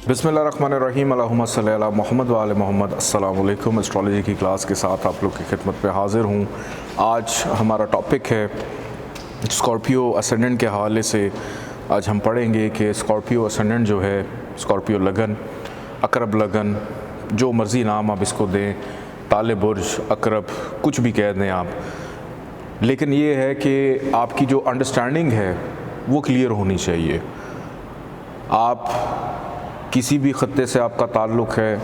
बिस्मिल्लाहिर्रहमानिर्रहीम अल्लाहुम्मा सल्ली अला मुहम्मद व आले मोहम्मद। अस्सलाम वालेकुम। एस्ट्रोलॉजी की क्लास के साथ आप लोग की खिदमत पे हाज़िर हूँ। आज हमारा टॉपिक है स्कॉर्पियो असेंडेंट के हवाले से। आज हम पढ़ेंगे कि स्कॉर्पियो असेंडेंट जो है, स्कॉर्पियो लगन, अकरब लगन, जो मर्ज़ी नाम आप इसको दें, ताले बुर्ज, अकरब, कुछ भी कह दें आप, लेकिन ये है कि आपकी जो अंडरस्टैंडिंग है वो क्लियर होनी चाहिए। आप किसी भी ख़त्ते से आपका ताल्लुक़ है,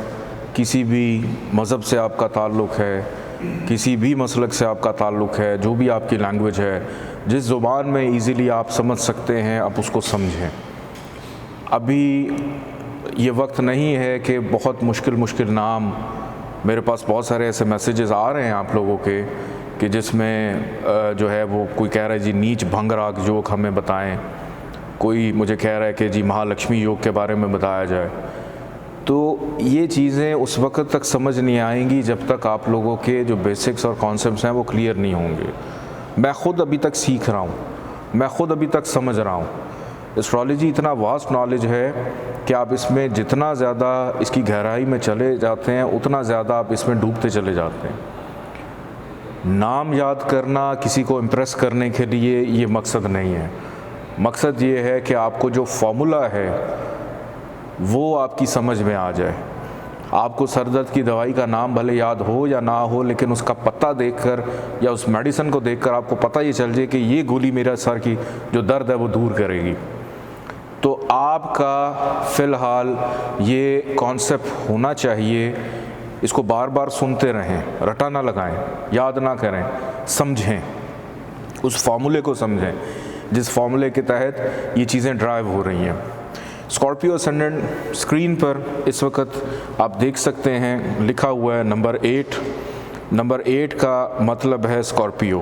किसी भी मज़हब से आपका ताल्लुक़ है, किसी भी मसलक से आपका ताल्लुक़ है, जो भी आपकी लैंग्वेज है, जिस ज़ुबान में ईज़िली आप समझ सकते हैं, आप उसको समझें। अभी ये वक्त नहीं है कि बहुत मुश्किल नाम, मेरे पास बहुत सारे ऐसे मैसेजेस आ रहे हैं आप लोगों के कि जिसमें जो है वो कोई कह रहा है जी नीच भंग राग जोक हमें बताएं, कोई मुझे कह रहा है कि जी महालक्ष्मी योग के बारे में बताया जाए। तो ये चीज़ें उस वक्त तक समझ नहीं आएंगी जब तक आप लोगों के जो बेसिक्स और कॉन्सेप्ट्स हैं वो क्लियर नहीं होंगे। मैं ख़ुद अभी तक सीख रहा हूँ, मैं ख़ुद अभी तक समझ रहा हूँ। एस्ट्रोलॉजी इतना वास्ट नॉलेज है कि आप इसमें जितना ज़्यादा इसकी गहराई में चले जाते हैं उतना ज़्यादा आप इसमें डूबते चले जाते हैं। नाम याद करना किसी को इम्प्रेस करने के लिए ये मकसद नहीं है। मकसद ये है कि आपको जो फॉर्मूला है वो आपकी समझ में आ जाए। आपको सर दर्द की दवाई का नाम भले याद हो या ना हो, लेकिन उसका पत्ता देखकर या उस मेडिसिन को देखकर आपको पता ये चल जाए कि ये गोली मेरा सर की जो दर्द है वो दूर करेगी। तो आपका फ़िलहाल ये कॉन्सेप्ट होना चाहिए, इसको बार बार सुनते रहें, रटा ना लगाएं, याद ना करें, समझें, उस फार्मूले को समझें जिस फार्मूले के तहत ये चीज़ें ड्राइव हो रही हैं। स्कॉर्पियो असेंडेंट स्क्रीन पर इस वक्त आप देख सकते हैं, लिखा हुआ है नंबर 8। नंबर 8 का मतलब है स्कॉर्पियो,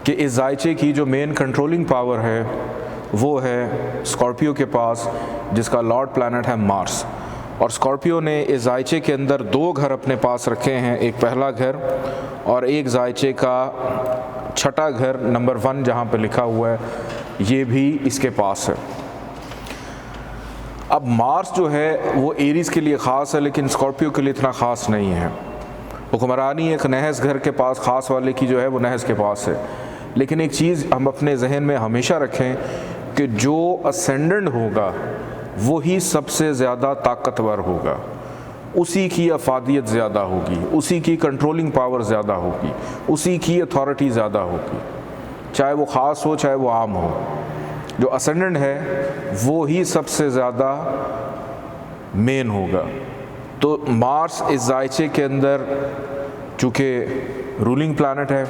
कि इस जायचे की जो मेन कंट्रोलिंग पावर है वो है स्कॉर्पियो के पास, जिसका लॉर्ड प्लैनेट है मार्स। और स्कॉर्पियो ने इस जायचे के अंदर 2 घर अपने पास रखे हैं, एक पहला घर और एक जायचे का छठा घर नंबर 1 जहाँ पे लिखा हुआ है, ये भी इसके पास है। अब मार्स जो है वो एरीज़ के लिए ख़ास है, लेकिन स्कॉर्पियो के लिए इतना ख़ास नहीं है। हुक्मरानी एक नहस घर के पास, ख़ास वाले की जो है वो नहस के पास है। लेकिन एक चीज़ हम अपने जहन में हमेशा रखें कि जो असेंडेंट होगा वही सबसे ज़्यादा ताकतवर होगा, उसी की अफादियत ज़्यादा होगी, उसी की कंट्रोलिंग पावर ज़्यादा होगी, उसी की अथॉरिटी ज़्यादा होगी, चाहे वो ख़ास हो चाहे वो आम हो। जो असेंडेंट है वो ही सबसे ज़्यादा मेन होगा। तो मार्स इस जायचे के अंदर चूँकि रूलिंग प्लैनेट है,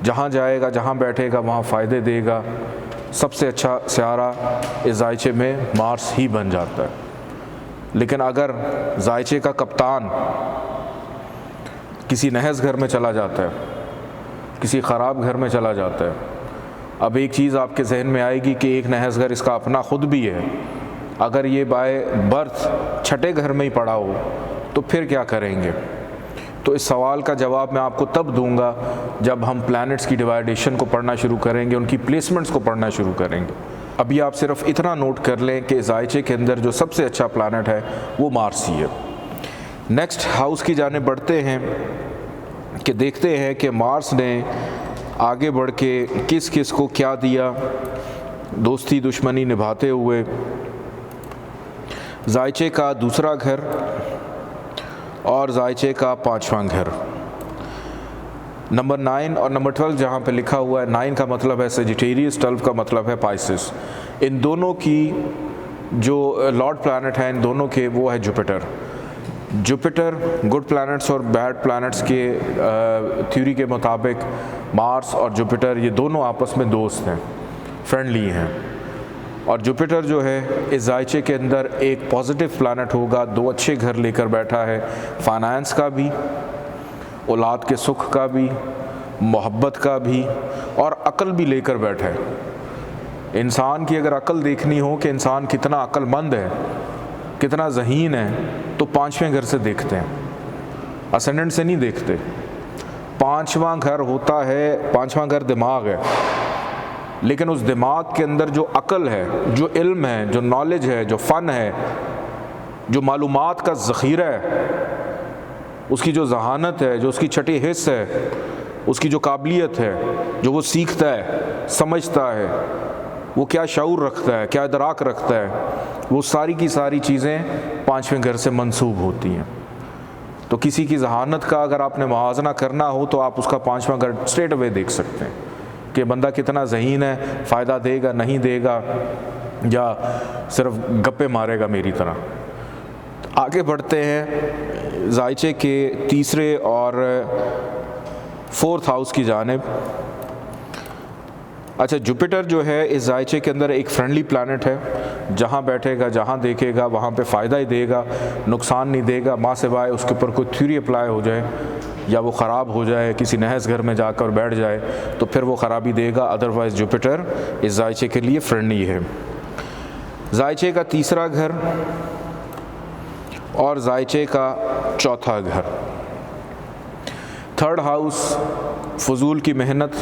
जहाँ जाएगा, जहाँ बैठेगा वहाँ फ़ायदे देगा। सबसे अच्छा सियारा इस जायचे में मार्स ही बन जाता है। लेकिन अगर जायचे का कप्तान किसी नहस घर में चला जाता है, किसी ख़राब घर में चला जाता है, अब एक चीज़ आपके जहन में आएगी कि एक नहस घर इसका अपना ख़ुद भी है, अगर ये बाय बर्थ छठे घर में ही पड़ा हो तो फिर क्या करेंगे? तो इस सवाल का जवाब मैं आपको तब दूंगा जब हम प्लैनेट्स की डिवाइडेशन को पढ़ना शुरू करेंगे, उनकी प्लेसमेंट्स को पढ़ना शुरू करेंगे। अभी आप सिर्फ इतना नोट कर लें कि जायचे के अंदर जो सबसे अच्छा प्लैनेट है वो मार्स ही है। नेक्स्ट हाउस की जानिब बढ़ते हैं कि देखते हैं कि मार्स ने आगे बढ़ के किस किस को क्या दिया, दोस्ती दुश्मनी निभाते हुए। जायचे का दूसरा घर और जायचे का 5वां घर, नंबर 9 और नंबर 12 जहाँ पे लिखा हुआ है। 9 का मतलब है सेजिटेरियस, 12 का मतलब है पाइसेस। इन दोनों की जो लॉर्ड प्लैनेट हैं, इन दोनों के वो है जुपिटर। जुपिटर गुड प्लैनेट्स और बैड प्लैनेट्स के थ्योरी के मुताबिक मार्स और जुपिटर ये दोनों आपस में दोस्त हैं, फ्रेंडली हैं। और जुपिटर जो है इस जायचे के अंदर एक पॉजिटिव प्लैनेट होगा, 2 अच्छे घर लेकर बैठा है, फाइनेंस का भी, औलाद के सुख का भी, मोहब्बत का भी और अक्ल भी लेकर बैठा है। इंसान की अगर अक्ल देखनी हो कि इंसान कितना अक्लमंद है, कितना ज़हीन है, तो 5वें घर से देखते हैं, असेंडेंट से नहीं देखते। 5वां घर होता है, 5वां घर दिमाग है, लेकिन उस दिमाग के अंदर जो अक्ल है, जो इल्म है, जो नॉलेज है, जो फ़न है, जो मालूमात का ज़ख़ीरा है, उसकी जो ज़हानत है, जो उसकी छठी हिस्स है, उसकी जो काबिलियत है, जो वो सीखता है, समझता है, वो क्या शऊर रखता है, क्या इदराक रखता है, वो सारी की सारी चीज़ें पाँचवें घर से मंसूब होती हैं। तो किसी की ज़हानत का अगर आपने मुआवजा करना हो तो आप उसका पाँचवां घर स्ट्रेट अवे देख सकते हैं कि बंदा कितना ज़हीन है, फ़ायदा देगा नहीं देगा, या सिर्फ गप्पे मारेगा मेरी तरह। आगे बढ़ते हैं जायचे के तीसरे और फोर्थ हाउस की जानिब। अच्छा, जुपिटर जो है इस जायचे के अंदर एक फ्रेंडली प्लैनेट है, जहाँ बैठेगा, जहाँ देखेगा वहाँ पे फ़ायदा ही देगा, नुकसान नहीं देगा, माँ सिवाय उसके ऊपर कोई थ्योरी अप्लाई हो जाए या वो ख़राब हो जाए, किसी नहस घर में जाकर बैठ जाए तो फिर वो ख़राबी देगा। अदरवाइज़ जुपिटर इस जायचे के लिए फ्रेंडली है। जायचे का तीसरा घर और जायचे का चौथा घर। थर्ड हाउस फजूल की मेहनत,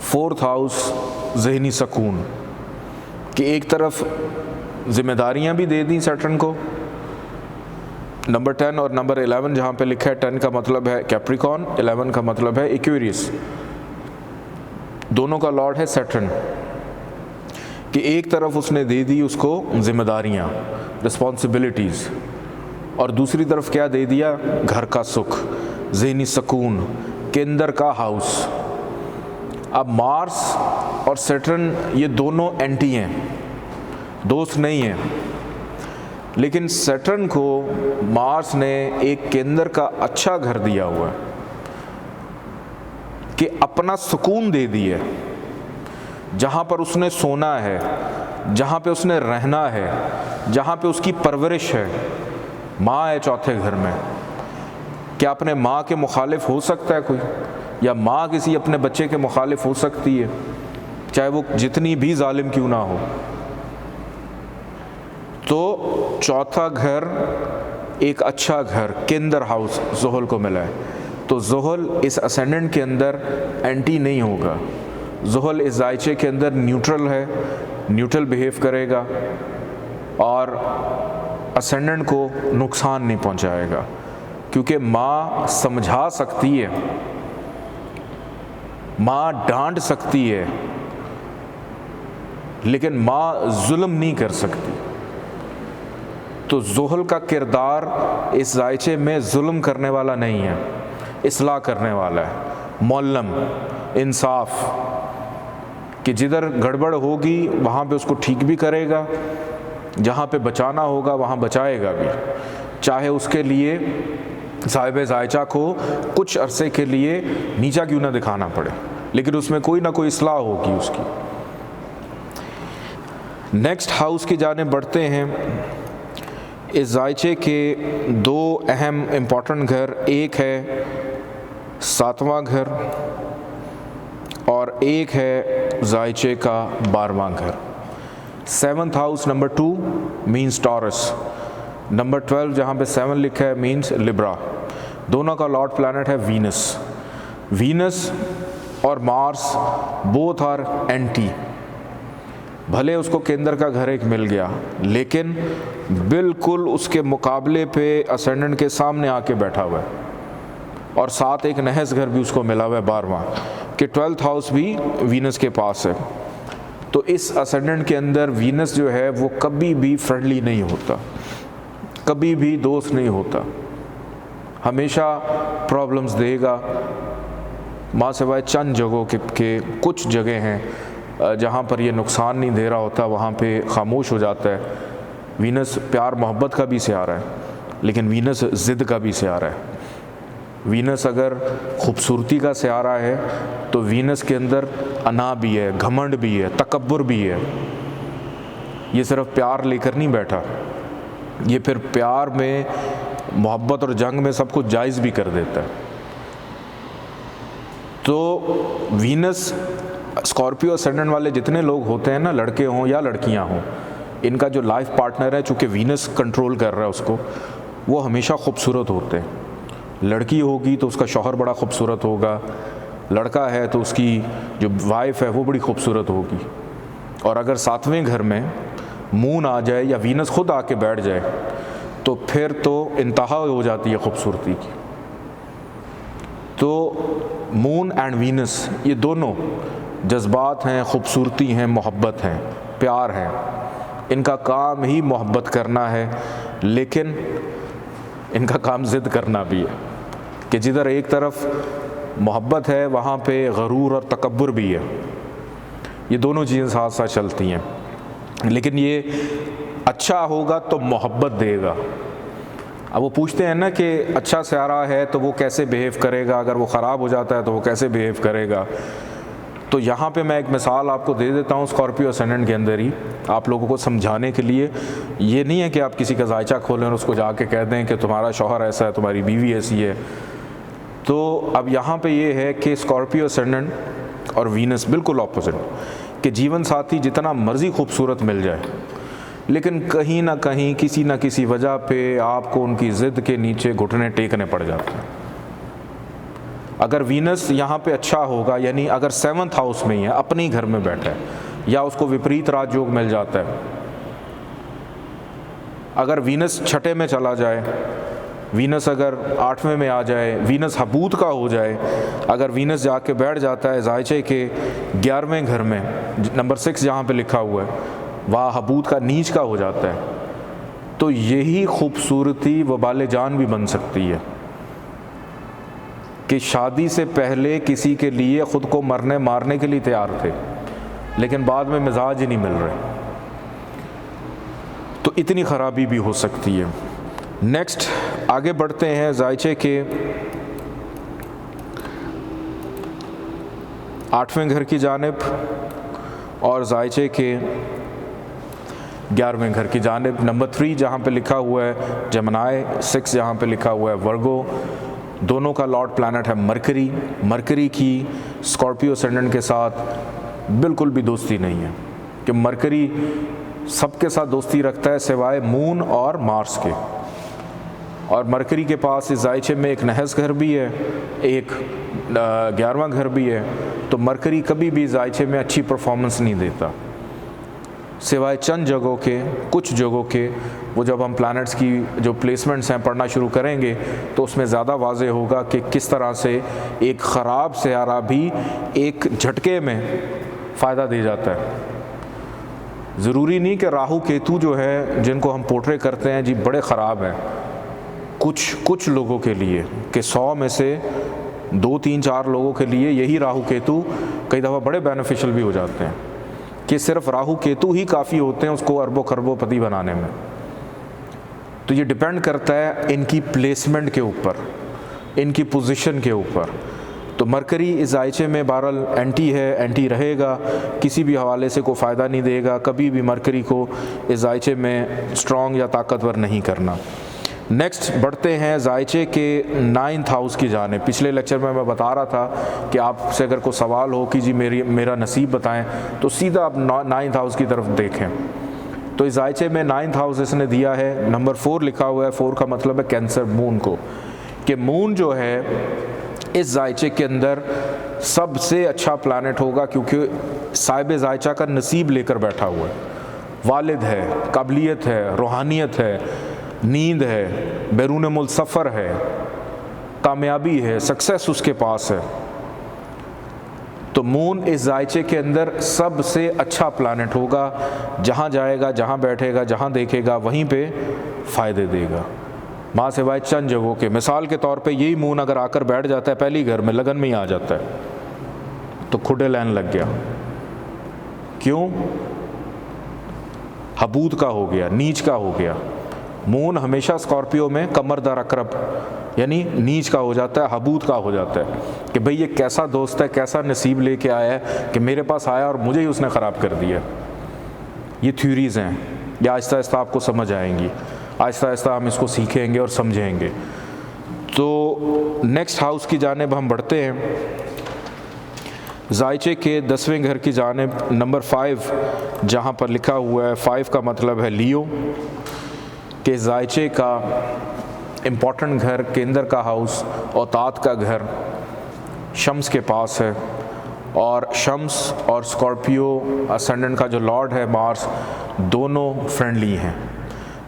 फोर्थ हाउस ज़हनी सुकून। कि एक तरफ ज़िम्मेदारियां भी दे दी सैटर्न को, नंबर 10 और नंबर 11 जहाँ पे लिखा है, 10 का मतलब है कैप्रिकॉन, 11 का मतलब है एक्वेरियस, दोनों का लॉर्ड है सैटर्न। कि एक तरफ उसने दे दी उसको ज़िम्मेदारियाँ, रिस्पॉन्सिबिलिटीज़, और दूसरी तरफ क्या दे दिया, घर का सुख, ज़हनी सुकून, केंद्र का हाउस। अब मार्स और सैटर्न ये दोनों एंटी हैं, दोस्त नहीं हैं, लेकिन सैटर्न को मार्स ने एक केंद्र का अच्छा घर दिया हुआ है कि अपना सुकून दे दिया, जहाँ पर उसने सोना है, जहाँ पे उसने रहना है, जहाँ पे उसकी परवरिश है। माँ है चौथे घर में, क्या अपने माँ के मुखालिफ हो सकता है कोई, या माँ किसी अपने बच्चे के मुखालिफ हो सकती है, चाहे वो जितनी भी जालिम क्यों ना हो। तो चौथा घर एक अच्छा घर, केंद्र हाउस ज़ुहल को मिला है। तो ज़ुहल इस असेंडेंट के अंदर एंटी नहीं होगा, ज़ुहल इस जायचे के अंदर न्यूट्रल है, न्यूट्रल बिहेव करेगा और असेंडेंट को नुकसान नहीं पहुंचाएगा, क्योंकि माँ समझा सकती है, माँ डांट सकती है, लेकिन माँ जुल्म नहीं कर सकती। तो ज़ुहल का किरदार इस जायचे में जुल्म करने वाला नहीं है, इस्लाह करने वाला है, मौल्लम, इंसाफ, कि जिधर गड़बड़ होगी वहाँ पे उसको ठीक भी करेगा, जहाँ पे बचाना होगा वहाँ बचाएगा भी, चाहे उसके लिए साहिब जायचा को कुछ अरसे के लिए नीचा क्यों ना दिखाना पड़े, लेकिन उसमें कोई ना कोई इस्लाह होगी उसकी। नेक्स्ट हाउस की जानिब बढ़ते हैं। इस जायचे के दो अहम इम्पॉर्टेंट घर, एक है सातवां घर और एक है जायचे का 12वां घर। 7th house number 2 means taurus, number 12 जहाँ पे 7 लिखा है मीन्स लिब्रा। दोनों का लॉर्ड प्लैनेट है वीनस। वीनस और मार्स बोथ आर एंटी। भले उसको केंद्र का घर एक मिल गया, लेकिन बिल्कुल उसके मुकाबले पे असेंडेंट के सामने आके बैठा हुआ है, और साथ एक नहस घर भी उसको मिला हुआ है 12वां, कि 12th हाउस भी वीनस के पास है। तो इस असेंडेंट के अंदर वीनस जो है वो कभी भी फ्रेंडली नहीं होता, कभी भी दोस्त नहीं होता, हमेशा प्रॉब्लम्स देगा। माँ सिवाय चंद जगहों के कुछ जगह हैं जहाँ पर ये नुकसान नहीं दे रहा होता, वहाँ पे खामोश हो जाता है। वीनस प्यार मोहब्बत का भी सहारा है, लेकिन वीनस ज़िद का भी सहारा है। वीनस अगर खूबसूरती का सहारा है तो वीनस के अंदर अना भी है, घमंड भी है, तकब्बुर भी है। ये सिर्फ प्यार लेकर नहीं बैठा, ये फिर प्यार में, मोहब्बत और जंग में सब कुछ जायज़ भी कर देता है। तो वीनस स्कॉर्पियो असेंडेंट वाले जितने लोग होते हैं ना, लड़के हों या लड़कियां हों, इनका जो लाइफ पार्टनर है, चूँकि वीनस कंट्रोल कर रहा है उसको, वो हमेशा खूबसूरत होते हैं। लड़की होगी तो उसका शौहर बड़ा खूबसूरत होगा, लड़का है तो उसकी जो वाइफ है वो बड़ी खूबसूरत होगी, और अगर 7वें घर में मून आ जाए या वीनस खुद आके बैठ जाए तो फिर तो इंतहा हो जाती है खूबसूरती की। तो मून एंड वीनस ये दोनों जज्बात हैं, खूबसूरती हैं, मोहब्बत हैं, प्यार है। इनका काम ही मोहब्बत करना है, लेकिन इनका काम ज़िद करना भी है कि जिधर एक तरफ मोहब्बत है वहाँ पे गरूर और तकब्बुर भी है। ये दोनों चीज़ें साथ साथ चलती हैं। लेकिन ये अच्छा होगा तो मोहब्बत देगा। अब वो पूछते हैं ना कि अच्छा सयारा है तो वो कैसे बिहेव करेगा, अगर वो ख़राब हो जाता है तो वो कैसे बिहेव करेगा। तो यहाँ पे मैं एक मिसाल आपको दे देता हूँ स्कॉर्पियो असेंडेंट के अंदर ही, आप लोगों को समझाने के लिए। ये नहीं है कि आप किसी का जायचा खोलें और उसको जाके कह दें कि तुम्हारा शौहर ऐसा है, तुम्हारी बीवी ऐसी है। तो अब यहाँ पे ये है कि स्कॉर्पियो असेंडेंट और वीनस बिल्कुल ऑपोजिट, कि जीवन साथी जितना मर्ज़ी खूबसूरत मिल जाए, लेकिन कहीं ना कहीं किसी न किसी वजह पे आपको उनकी ज़िद के नीचे घुटने टेकने पड़ जाते हैं। अगर वीनस यहाँ पे अच्छा होगा, यानी अगर 7th हाउस में ही है, अपने ही घर में बैठा है, या उसको विपरीत राजयोग मिल जाता है। अगर वीनस 6ठे में चला जाए, वीनस अगर 8वें में आ जाए, वीनस हबूत का हो जाए, अगर वीनस जाके बैठ जाता है जायचे के 11वें घर में, नंबर 6 जहाँ पे लिखा हुआ है, वहाँ हबूत का नीच का हो जाता है, तो यही खूबसूरती वबाल जान भी बन सकती है कि शादी से पहले किसी के लिए ख़ुद को मरने मारने के लिए तैयार थे, लेकिन बाद में मिजाज ही नहीं मिल रहे, तो इतनी ख़राबी भी हो सकती है। नेक्स्ट आगे बढ़ते हैं जायचे के 8वें घर की जानिब और जायचे के 11वें घर की जानिब। नंबर 3 जहाँ पे लिखा हुआ है जेमिनी, 6 जहाँ पे लिखा हुआ है वर्गो। दोनों का लॉर्ड प्लैनेट है मरकरी। मरकरी की स्कॉर्पियो असेंडेंट के साथ बिल्कुल भी दोस्ती नहीं है, कि मरकरी सबके साथ दोस्ती रखता है सिवाय मून और मार्स के। और मरकरी के पास इस जायचे में एक नहस घर भी है, एक 11वां घर भी है। तो मरकरी कभी भी जायचे में अच्छी परफॉर्मेंस नहीं देता, सिवाय चंद जगहों के, कुछ जगहों के। वो जब हम प्लैनेट्स की जो प्लेसमेंट्स हैं पढ़ना शुरू करेंगे तो उसमें ज़्यादा वाज़े होगा कि किस तरह से एक ख़राब सयारा भी एक झटके में फ़ायदा दे जाता है। ज़रूरी नहीं कि राहु केतु जो है जिनको हम पोर्ट्रे करते हैं जी बड़े ख़राब हैं। कुछ लोगों के लिए, कि 100 में से 2, 3, 4 लोगों के लिए यही राहु केतु कई दफ़ा बड़े बेनिफिशियल भी हो जाते हैं, कि सिर्फ राहु केतु ही काफ़ी होते हैं उसको अरबों खरबों पति बनाने में। तो ये डिपेंड करता है इनकी प्लेसमेंट के ऊपर, इनकी पोजीशन के ऊपर। तो मरकरी इस जायचे में बहरहाल एंटी है, एंटी रहेगा, किसी भी हवाले से कोई फ़ायदा नहीं देगा। कभी भी मरकरी को इस जायचे में स्ट्रॉन्ग या ताकतवर नहीं करना। नेक्स्ट बढ़ते हैं जायचे के 9th हाउस की जानिब। पिछले लेक्चर में मैं बता रहा था कि आपसे अगर कोई सवाल हो कि जी मेरा नसीब बताएं, तो सीधा आप 9th हाउस की तरफ देखें। तो इस जायचे में 9th हाउस इसने दिया है, नंबर 4 लिखा हुआ है। 4 का मतलब है कैंसर मून को, कि मून जो है इस जायचे के अंदर सबसे अच्छा प्लैनेट होगा, क्योंकि साहिब जायचा का नसीब लेकर बैठा हुआ है। वालिद है, काबिलियत है, रूहानियत है, नींद है, बैरून मुल्क सफ़र है, कामयाबी है, सक्सेस उसके पास है। तो मून इस जायचे के अंदर सबसे अच्छा प्लैनेट होगा। जहाँ जाएगा, जहाँ बैठेगा, जहाँ देखेगा वहीं पे फ़ायदे देगा, माँ सिवाय चंद जगहों के। मिसाल के तौर पे यही मून अगर आकर बैठ जाता है पहली घर में, लगन में ही आ जाता है, तो खुडे लाइन लग गया। क्यों? हबूत का हो गया, नीच का हो गया। मून हमेशा स्कॉर्पियो में कमरदार अकरब यानी नीच का हो जाता है, हबूत का हो जाता है, कि भाई ये कैसा दोस्त है, कैसा नसीब लेके आया है कि मेरे पास आया और मुझे ही उसने ख़राब कर दिया। ये थ्योरीज़ हैं, ये आहिस्ता आहिस्ता आपको समझ आएंगी, आहिस्ता आहिस्ता हम इसको सीखेंगे और समझेंगे। तो नेक्स्ट हाउस की जानिब हम बढ़ते हैं। जायचे के 10वें घर की जानिब, नंबर 5 जहाँ पर लिखा हुआ है। 5 का मतलब है लियो, कि जायचे का इम्पॉर्टेंट घर, केंद्र का हाउस, औतात का घर, शम्स के पास है, और शम्स और स्कॉर्पियो असेंडेंट का जो लॉर्ड है मार्स, दोनों फ्रेंडली हैं।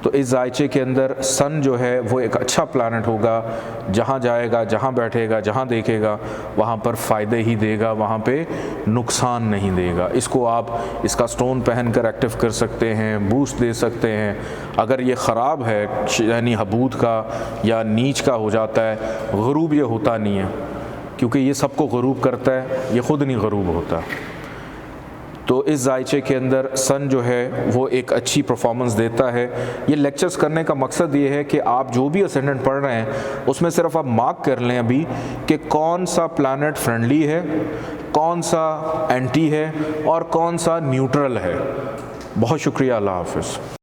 तो इस जायचे के अंदर सन जो है वो एक अच्छा प्लैनेट होगा, जहाँ जाएगा, जहाँ बैठेगा, जहाँ देखेगा वहाँ पर फ़ायदे ही देगा, वहाँ पे नुकसान नहीं देगा। इसको आप इसका स्टोन पहन कर एक्टिव कर सकते हैं, बूस्ट दे सकते हैं। अगर ये ख़राब है यानी हबूद का या नीच का हो जाता है, ग़ुरूब ये होता नहीं है, क्योंकि ये सबको ग़ुरूब करता है, ये ख़ुद नहीं ग़ुरूब होता। तो इस जायचे के अंदर सन जो है वो एक अच्छी परफॉर्मेंस देता है। ये लेक्चर्स करने का मकसद ये है कि आप जो भी असेंडेंट पढ़ रहे हैं उसमें सिर्फ आप मार्क कर लें अभी कि कौन सा प्लैनेट फ्रेंडली है, कौन सा एंटी है और कौन सा न्यूट्रल है। बहुत शुक्रिया, अल्लाह हाफ़िज़।